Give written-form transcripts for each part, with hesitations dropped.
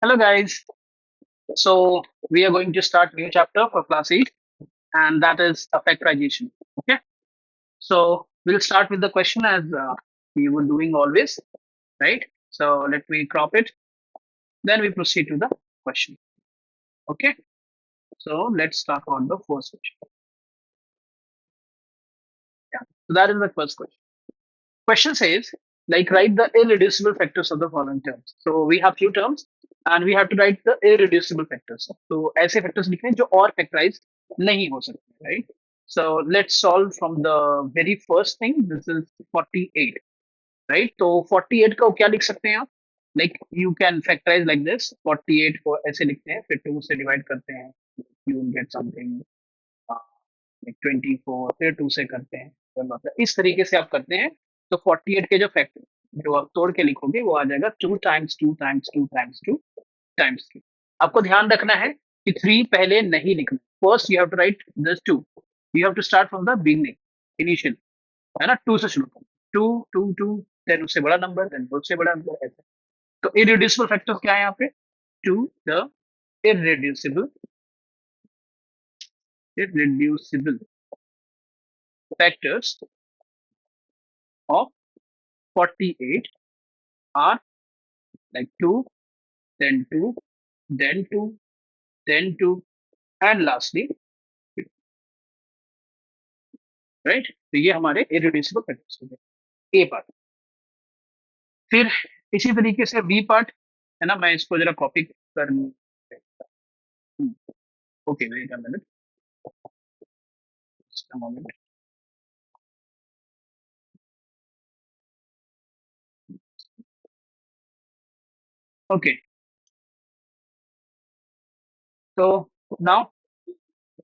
Hello guys. So we are going to start new chapter for class 8 and that is a factorization. Okay. So we'll start with the question as we were doing always, right? So let me crop it. Then we proceed to the question. Okay. So let's start on the first question. Yeah. So that is the first question. Question says like write the irreducible factors of the following terms. So we have few terms and we have to write the irreducible factors. तो ऐसे factors लिखने हैं जो और factorize नहीं हो सकते, right? So let's solve from the very first thing. This is 48, right? तो 48 का क्या लिख सकते हैं आप? Like you can factorize like this. 48 को ऐसे लिखते हैं, फिर 2 से divide करते हैं. You will get something uh, like 24, फिर 2 से करते हैं. तो मतलब इस तरीके से आप करते हैं. तो 48 के जो फैक्टर जो आप तोड़ के लिखोगे वो आ जाएगा 2 टाइम्स 2 टाइम्स 2 टाइम्स 2 टाइम्स 3. आपको ध्यान रखना है कि 3 पहले नहीं लिखना. First you have to write this 2. You have to start from the beginning, initial, है ना. 2 से शुरू करो. 2 2 2, देन उससे बड़ा नंबर, देन उससे बड़ा नंबर, ऐसे. तो इरिड्यूसिबल फैक्टर्स क्या है यहाँ पे? 2 the irreducible irreducible factors of 48 are like 2, then 2, then 2, then 2, and lastly, right? तो ये हमारे irreducible factors हो गए, ए पार्ट. फिर इसी तरीके से बी पार्ट, है ना. मैं इसको जरा कॉपी कर, okay wait a minute, just a moment. Okay. So now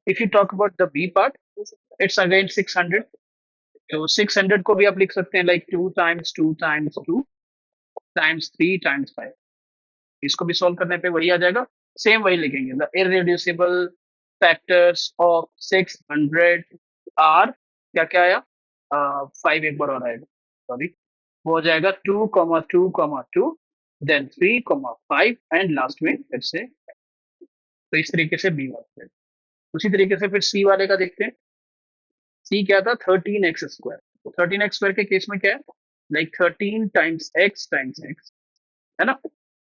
if you talk about the B part, it's again 600. तो 600 को भी आप लिख सकते हैं like 2 times 2 times 2 times 3 times 5. इसको भी सॉल्व करने पे वही आ जाएगा. सेम वही लिखेंगे. The irreducible factors of 600 are, क्या क्या आया, 5 एक बार और आएगा, सॉरी. वो हो जाएगा 2, 2, 2, देन 3, 5 एंड लास्ट में फिर से. तो इस तरीके से बी वाला. उसी तरीके से फिर सी वाले का देखते हैं. सी क्या था? 13x square. तो 13x स्क्वायर के केस में क्या है? लाइक 13 टाइम्स x है ना.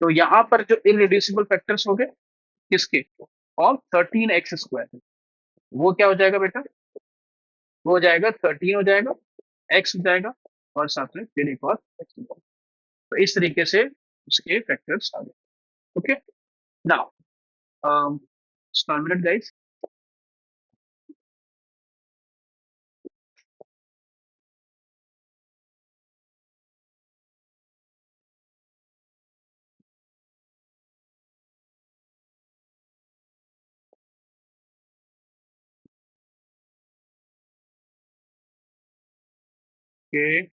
तो यहाँ पर जो इरिड्यूसिबल फैक्टर्स हो गए किसके? Of 13x square. वो क्या हो जाएगा बेटा? वो हो जाएगा 13 हो जाएगा, x हो जाएगा, और साथ में फिर एक और x हो जाएगा. तो इस तरीके से उसके फैक्टर्स आ गए. Okay. Now minute guys. Okay,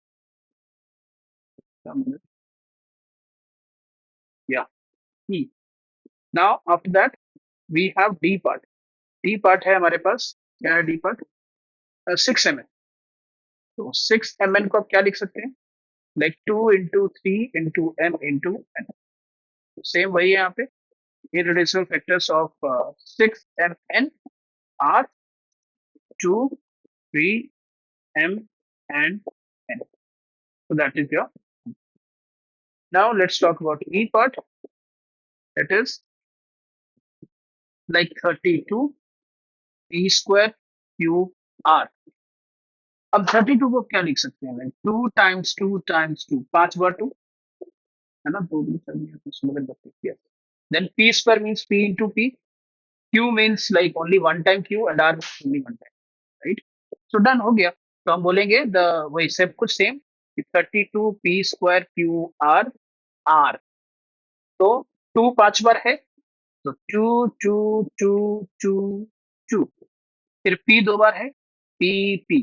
yeah. E. Now after that we have D part. D part है हमारे पास. क्या है D part? 6 mn. तो 6 mn को आप क्या लिख सकते हैं? Like 2 into 3 into m into n. Same वही है यहाँ पे. irreducible factors of 6 mn are 2, 3, m and n. So that is your. Now let's talk about E part. That is like 32 p square q r. अब 32 को क्या लिख सकते हैं? लाइक 2 टाइम्स 2 टाइम्स 2, 5 बार 2, है ना. दो भी करनी है तो उसमें बदल सकते हैं. Then p square means p into p. Q means like only one time Q and R means only one time, right? So done हो गया. तो हम बोलेंगे द वही सब कुछ same. 32 p square q r r. तो 2 5 बार है तो 2, 2, 2, 2, 2. फिर p 2 बार है, p p.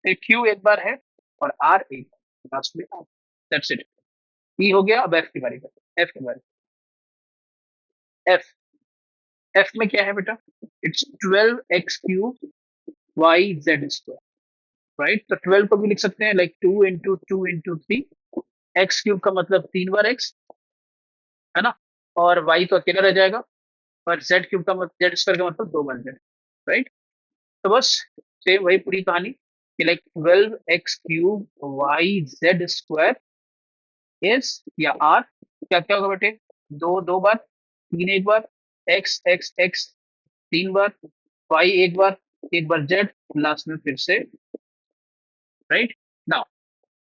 फिर q एक बार है और r एक बार, लास्ट में r. That's it. e हो गया. अब f की बारी का. f की बारी. f. f में क्या है बेटा? It's 12x³ yz². राइट. तो 12 को भी लिख सकते हैं लाइक 2 into 2 into 3. x³ का मतलब 3 बार x, है ना. और y तो अकेला रह जाएगा, और जेड क्यूब का मतलब जेड स्क्वायर का मतलब 2 बार जेड, राइट। तो बस सेम वही पूरी कहानी कि like 12x³ y z² is या आर, क्या क्या होगा बेटे, दो दो बार, तीन एक बार, एक्स एक्स एक्स 3 बार, वाई एक बार जेड, लास्ट में फिर से, right. Now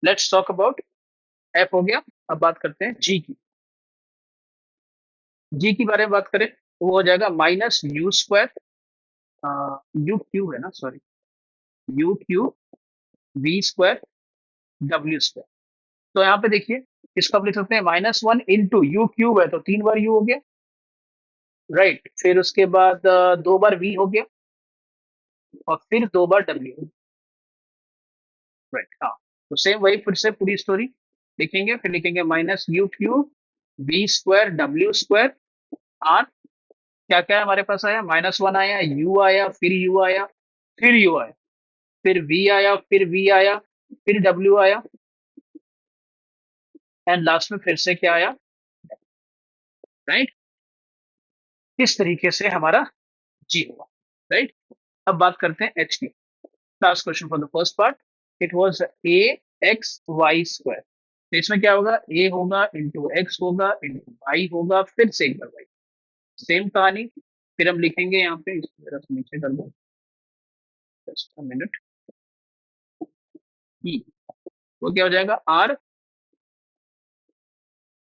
let's talk about F हो गया। अब बात करते हैं जी की। जी की बारे में बात करें तो वो हो जाएगा -u², यू क्यूब है ना, सॉरी, u³ v² w²। तो यहाँ पे देखिए, इसको आप लिख सकते हैं -1 × u³ है तो 3 बार u हो गया, राइट। फिर उसके बाद 2 बार v हो गया, और फिर 2 बार w, राइट। हाँ, तो सेम वही फिर से पूरी स्टोरी लिखेंगे, फिर लिखेंगे -u³ v² w² r। क्या क्या हमारे पास आया, -1 आया, u आया, फिर u आया, फिर u आया, फिर v आया, फिर v आया, फिर w आया, एंड लास्ट में फिर से क्या आया, राइट। इस तरीके से हमारा जी हुआ, राइट। अब बात करते हैं एच की। Last question for the first part, it was a x y square. तो इसमें क्या होगा, ए होगा इंटू एक्स होगा इंटू वाई होगा, फिर से एक बार वाई, सेम कहानी। फिर हम लिखेंगे यहाँ पे, इसको जरा सा नीचे कर दो, जस्ट अ मिनट, ई, वो क्या हो जाएगा, are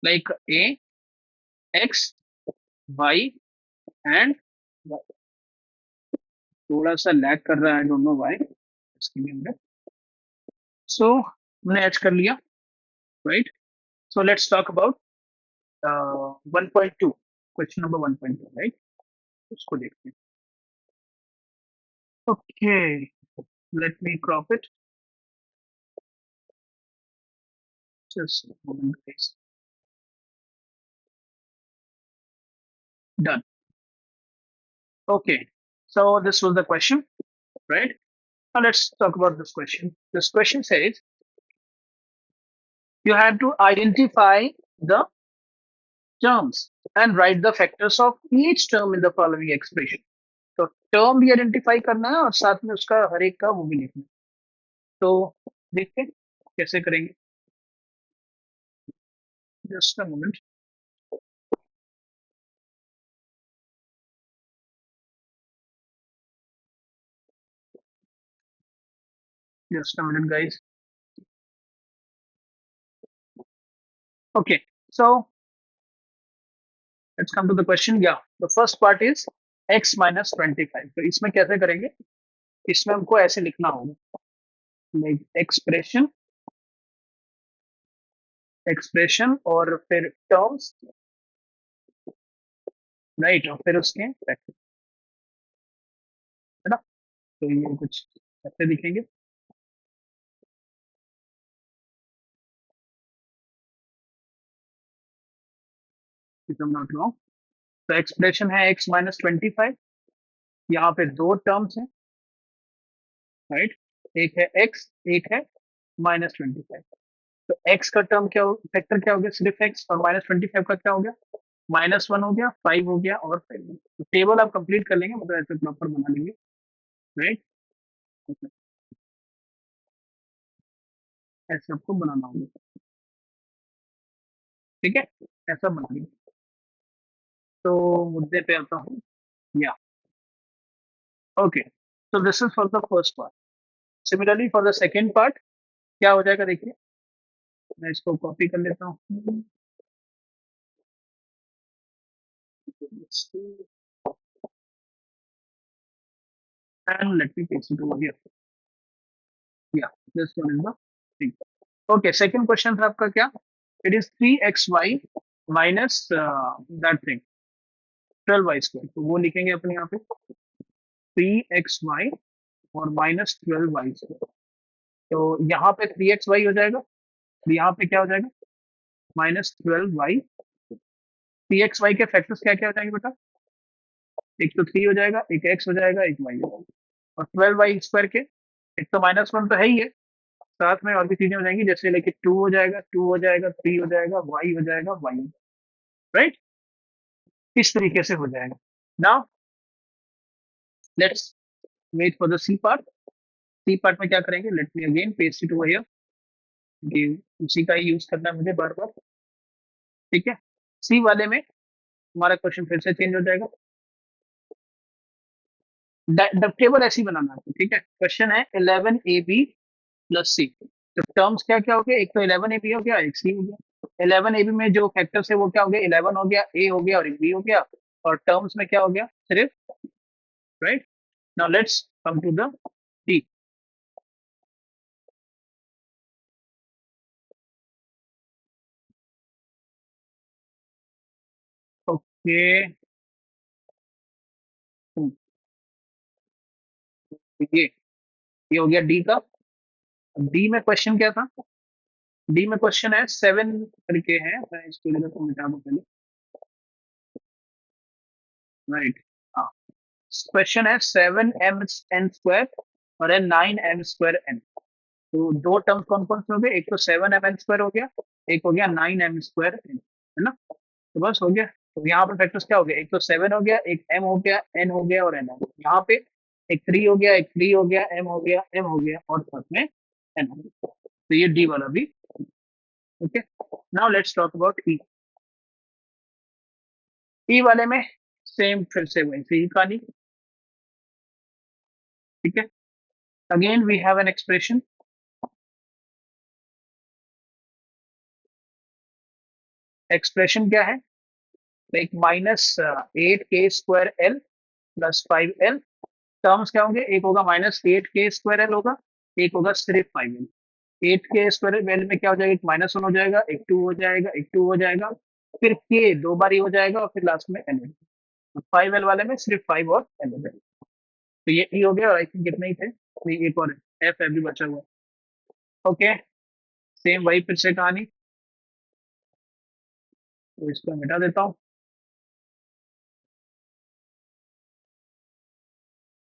like a x y and, थोड़ा सा लैग कर रहा है, आई डोंट नो व्हाई, इसके लिए हमने, सो हमने एच कर लिया, right. So let's talk about 1.2, question number 1.2, right. उसको देखते हैं। Okay, let me crop it, just a moment please, done। Okay, so this was the question, right? Now let's talk about this question. This question says you have to identify the terms and write the factors of each term in the following expression। तो term भी identify करना है और साथ में उसका हर एक का वो भी लिखना है। तो देखते हैं कैसे करेंगे, just a moment, just a minute guys. Okay, so let's come to the question. Yeah the first part is x-25। तो इसमें कैसे करेंगे, इसमें हमको ऐसे लिखना होगा, लाइक एक्सप्रेशन, एक्सप्रेशन और फिर टर्म्स, राइट, और फिर उसके फैक्टर, है ना। तो ये कुछ ऐसे दिखेंगे। if I'm not wrong, तो एक्सप्रेशन है x-25, यहाँ पे दो टर्म्स हैं, राइट। एक है x, एक है -25। तो x का टर्म क्या हो, फैक्टर क्या हो गया, सिर्फ x, और -25 का क्या हो गया, -1 हो गया, 5 हो गया, और 5 हो गया। तो टेबल आप कंप्लीट कर लेंगे, मतलब ऐसे प्रॉपर बना लेंगे, राइट। ऐसे आपको बनाना होगा, ठीक है, ऐसा बना लेंगे। तो मुद्दे पे आता हूँ, या okay, so this is for the first part। Similarly for the second part क्या हो जाएगा, देखिए मैं इसको कॉपी कर लेता हूँ, and let me paste it over here। Yeah, this one is the thing। Okay, second question था आपका क्या, it is 3xy minus that thing 12y²। तो वो लिखेंगे अपने यहाँ पे 3xy और -12y²। तो यहाँ पे 3xy हो जाएगा, और यहाँ पे क्या हो जाएगा, -12y। 3xy के फैक्टर्स क्या क्या हो जाएंगे बेटा, एक तो 3 हो जाएगा, एक x हो जाएगा, एक y हो जाएगा, और 12y² के, एक तो -1 तो है ही है, साथ में और भी चीजें हो जाएंगी, जैसे लेके 2 हो जाएगा, 2 हो जाएगा, 3 हो जाएगा, y हो जाएगा, y, राइट। इस तरीके से हो जाएगा. Now let's wait for the C part. C part में क्या करेंगे, let me again paste it over here. कि उसी का ही यूज करना है मुझे बार बार. ठीक है. सी वाले में हमारा क्वेश्चन फिर से चेंज हो जाएगा. टेबल ऐसी बनाना है. ठीक है. क्वेश्चन है 11ab प्लस सी. तो टर्म्स क्या क्या हो गए, एक तो 11ab हो गया, एक सी हो गया. 11ab में जो फैक्टर्स है वो क्या हो गया, 11 हो गया, ए हो गया और एक बी हो गया. और टर्म्स में क्या हो गया सिर्फ. Right. Now let's come to the D. Okay. ये हो गया डी का. डी में क्वेश्चन क्या था. डी में क्वेश्चन है 7 करके है. मैं इसको इधर को मिटा दूं पहले. राइट. हाँ. क्वेश्चन है 7m n² और है 9m²n. तो दो टर्म्स कौन कौन से हो गए, एक तो 7m n² हो गया, एक हो गया 9m²n. है ना. तो बस हो गया. तो यहाँ पर फैक्टर्स क्या हो गया, एक तो 7 हो गया, एक m हो गया, n हो गया और n हो गया. यहाँ पे एक 3 हो गया, एक 3 हो गया, m हो गया, m हो गया और साथ में n हो गया. तो ये डी वाला भी. Okay. Now let's talk about E. E वाले में सेम फिर से वैसे ही कहानी. ठीक है. Again we have an expression. Expression क्या है, like -8k² L plus 5L. Terms क्या होंगे, एक होगा -8k² L होगा, एक होगा सिर्फ 5L. 8k² L में क्या हो जाएगा, एक -1 हो जाएगा, एक 2 हो जाएगा, एक 2 हो जाएगा. फिर k दो बार ही हो जाएगा और फिर लास्ट में L. 5L वाले में सिर्फ 5 और L हो जाएगा. तो ये ई हो गया और आई थिंक कितने ही थे, तो ये एक और एफ भी बचा हुआ. ओके. सेम वही फिर से कहानी. तो इसको मिटा देता हूँ.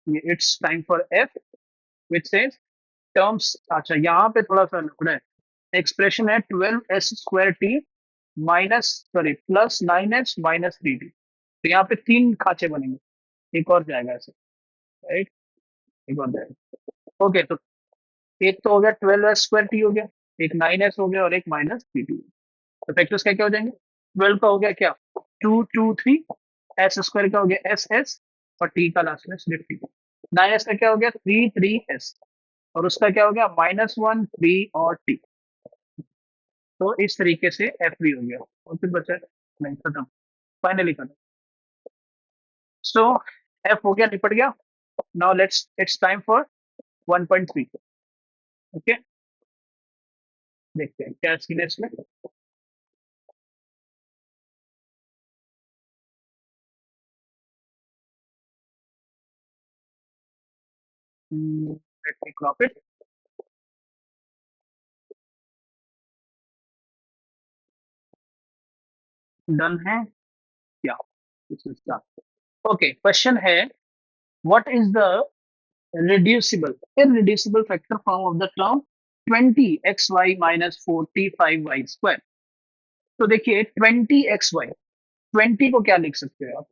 ये it's time for F which says terms. अच्छा यहाँ पे थोड़ा सा लफड़ा है. एक्सप्रेशन है 12s² t minus sorry plus 9s - 3t. तो यहाँ पे तीन खांचे बनेंगे. एक और जाएगा ऐसे. राइट. एक और जाएगा. ओके. तो एक तो हो गया 12s² t हो गया, एक 9s हो गया और एक -3t. तो फैक्टर्स क्या क्या हो जाएंगे. 12 का हो गया क्या, 2 2 3. s² का हो गया s और t का लास्ट में सिर्फ t. 9s का क्या हो गया 3 3s. और उसका क्या हो गया -1 3 और t. तो इस तरीके से एफ भी हो गया. और फिर बचा नहीं, खत्म. फाइनली खत्म. सो एफ हो गया, निपट गया. Now let's it's time for 1.3. Okay. देखते हैं क्या सीन है इसमें. Let me crop it. Done है क्या. ओके. क्वेश्चन है what is the reducible irreducible factor form of the term 20xy minus 45y². तो देखिए 20xy, 20 को क्या लिख सकते हो आप.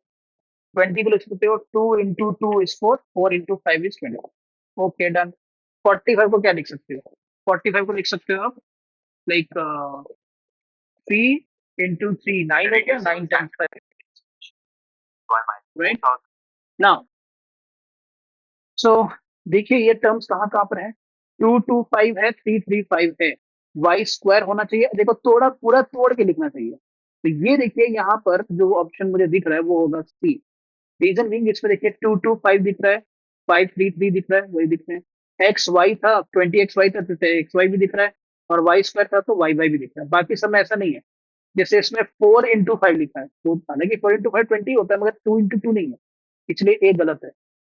20 को लिख सकते हो 2 × 2 = 4, 4 × 5 = 20. Okay done. 45 को क्या लिख सकते हो, 45 को लिख सकते हो आप लाइक 3 × 3 9 है क्या, 9 × 5. राइट. नाउ सो देखिए ये टर्म्स कहाँ कहाँ पर है. 2 2 5 है, 3 3 5 है. y² होना चाहिए. देखो थोड़ा पूरा तोड़ के लिखना चाहिए. तो ये देखिए यहाँ पर जो ऑप्शन मुझे दिख रहा है वो होगा सी. रीजन बीइंग इसमें देखिए 2 2 5 दिख रहा है, 5 3 3 दिख रहा है, वही दिख रहे हैं. एक्स वाई था 20xy था तो एक्स वाई भी दिख रहा है. और y² था तो वाई वाई भी दिख रहा है. बाकी सब में ऐसा नहीं है. जैसे इसमें 4 × 5 लिखा है, तो हालांकि 4 × 5 20 होता है मगर 2 × 2 नहीं है, इसलिए ए गलत है.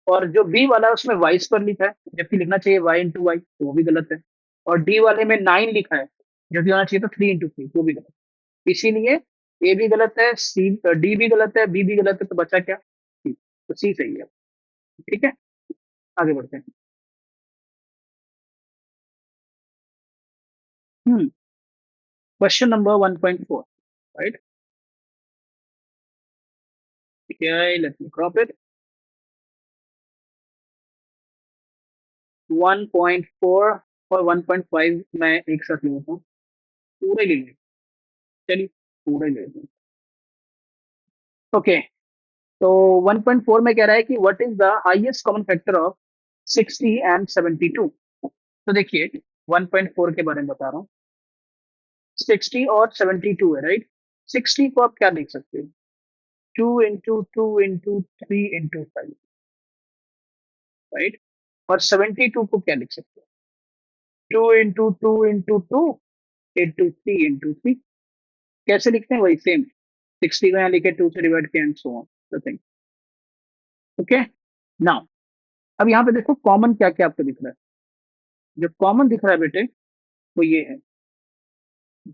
और जो बी वाला है उसमें वाई पर लिखा है जबकि लिखना चाहिए y × y, तो वो भी गलत है. और डी वाले में 9 लिखा है जबकि होना चाहिए था 3 × 3, वो भी गलत है. इसीलिए ए भी गलत है, सी डी भी गलत है, बी भी गलत है, तो बचा क्या सी. तो सी सही है. ठीक है. आगे बढ़ते हैं. Question number 1.4. Right. Okay, let me crop it. 1.4 और 1.5 मैं एक साथ ले लेता हूँ, पूरे ले लें। चलिए पूरे ले लेते हैं। ओके, तो 1.4 में कह रहा है कि what is the highest common factor of 60 and 72। तो देखिए 1.4 के बारे में बता रहा हूँ। 60 और 72 है, राइट। 60 को आप क्या लिख सकते हो, 2 into 2 into 3 into 5, राइट। और 72 को क्या लिख सकते हो, 2 into 2 into 2 into 3 into 3। कैसे लिखते हैं, वही सेम। 60 को यहाँ लिखे, 2 से डिवाइड किया and so on. Okay, now अब यहाँ पे देखो कॉमन क्या क्या आपको दिख रहा है। जो कॉमन दिख रहा है बेटे वो ये है,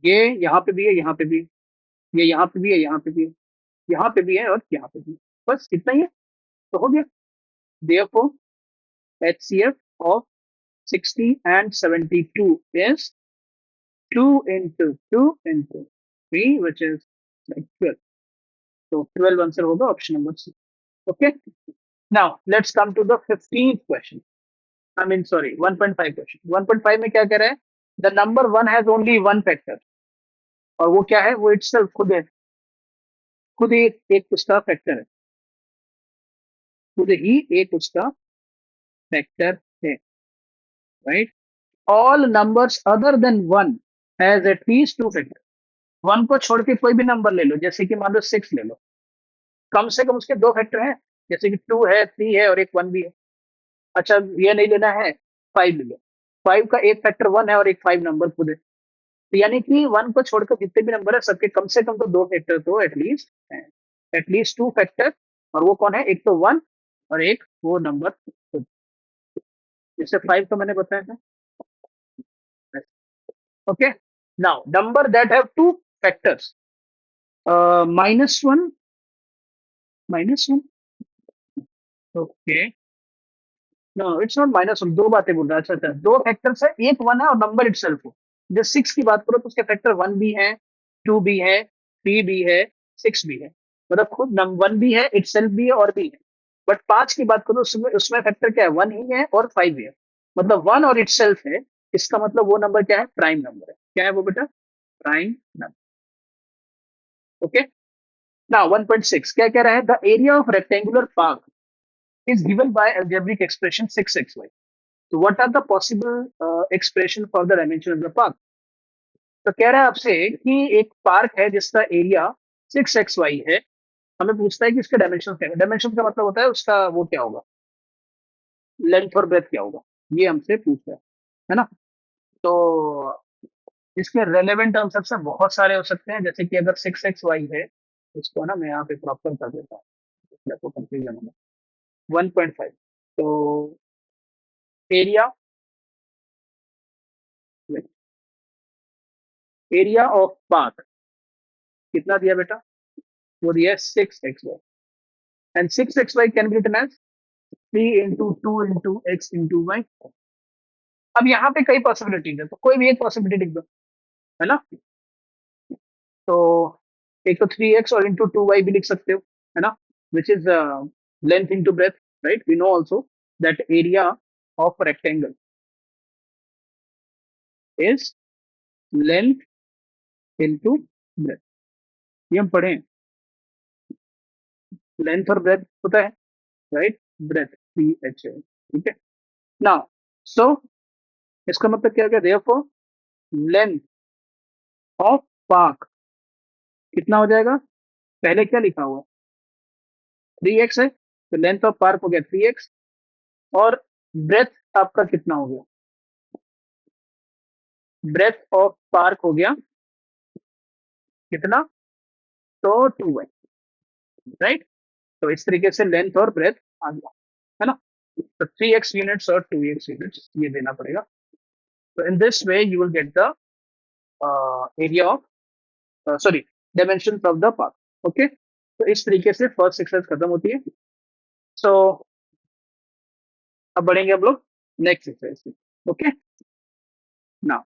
ये यहाँ पे भी है, यहाँ पे भी है, ये यहाँ पे भी है, यहाँ पे भी है, यहाँ पे भी है और यहाँ पे भी है। बस इतना ही है, तो हो गया। therefore HCF of 60 and 72 is 2 into 2 into 3, which is like 12. So 12 answer होगा option number C. Okay. Now let's come to the 15th question. I mean, sorry, 1.5 question. 1.5 में क्या कह रहा है? The number one has only one factor. और वो क्या है, वो itself खुद है, खुद ही एक उसका फैक्टर है, खुद ही एक उसका फैक्टर है, right. All numbers other than one has at least two factor. One को छोड़ के कोई भी नंबर ले लो, जैसे कि मान लो 6 ले लो, कम से कम उसके दो फैक्टर हैं, जैसे कि 2 है, 3 है और एक 1 भी है। अच्छा ये नहीं लेना है, 5 ले लो, 5 का एक फैक्टर 1 है और एक 5 नंबर खुद है। तो यानी कि 1 को छोड़कर जितने भी नंबर है सबके कम से कम तो दो फैक्टर तो एटलीस्ट है, एटलीस्ट टू फैक्टर। और वो कौन है, एक तो 1 और एक वो नंबर खुद। जैसे 5 तो मैंने बताया था। Okay, now number that have two factors, -1, -1। Okay, no it's not -1, दो बातें बोल रहा है। अच्छा अच्छा, दो फैक्टर्स है, एक 1 है और नंबर इटसेल्फ है। जब 6 की बात करो तो उसके फैक्टर 1 भी है, 2 भी है, 3 भी है, 6 भी है। मतलब खुद 1 भी है, इटसेल्फ भी है और भी है। बट 5 की बात करो उसमें उसमें फैक्टर क्या है, 1 ही है और 5 भी है। मतलब 1 और इटसेल्फ है, इसका मतलब वो नंबर क्या है, प्राइम नंबर है। क्या है वो बेटा, प्राइम नंबर। ओके, नाउ 1.6 क्या कह रहा है, the area of rectangular park is given by algebraic expression 6xy. So what are the possible expression for the dimension of the park? तो कह रहा है आपसे कि एक पार्क है जिसका एरिया 6xy है। हमें पूछता है कि इसके डायमेंशन क्या है। डायमेंशन का मतलब होता है उसका वो क्या होगा, लेंथ और ब्रेथ क्या होगा, ये हमसे पूछ रहा है ना। तो इसके रेलेवेंट आंसर से बहुत सारे हो सकते हैं, जैसे कि अगर 6xy है, इसको ना मैं यहाँ पे प्रॉपर कर देता हूँ, इसलिए आपको कंफ्यूजन होगा। 1.5, तो एरिया, एरिया ऑफ पार्क कितना दिया बेटा, वो दिया 6xy। And 6xy can be written as 3 into 2 into x into y। अब यहाँ पे कई पॉसिबिलिटीज है, तो कोई भी एक पॉसिबिलिटी लिख दो, है ना। तो एक तो 3x और इंटू 2y भी लिख सकते हो, है ना, which is length into breadth, right. We know also that area of rectangle is length into breadth, ये हम पढ़े, लेंथ और ब्रेथ होता है, राइट, ब्रेथ BH है, ठीक है। नाउ सो इसका मतलब क्या हो गया, देयरफॉर लेंथ ऑफ पार्क कितना हो जाएगा, पहले क्या लिखा हुआ 3x है, तो लेंथ ऑफ पार्क हो गया 3x। और ब्रेथ आपका कितना हो गया, ब्रेथ ऑफ पार्क हो गया कितना, तो 2y, राइट। तो इस तरीके से लेंथ और ब्रेथ आ गया, है ना। तो 3x यूनिट्स और 2x यूनिट्स ये देना पड़ेगा। तो in this way you will get the area of, sorry, dimension of the park. Okay, तो इस तरीके से फर्स्ट एक्सरसाइज खत्म होती है। सो अब बढ़ेंगे हम लोग नेक्स्ट एक्सरसाइज। Okay, now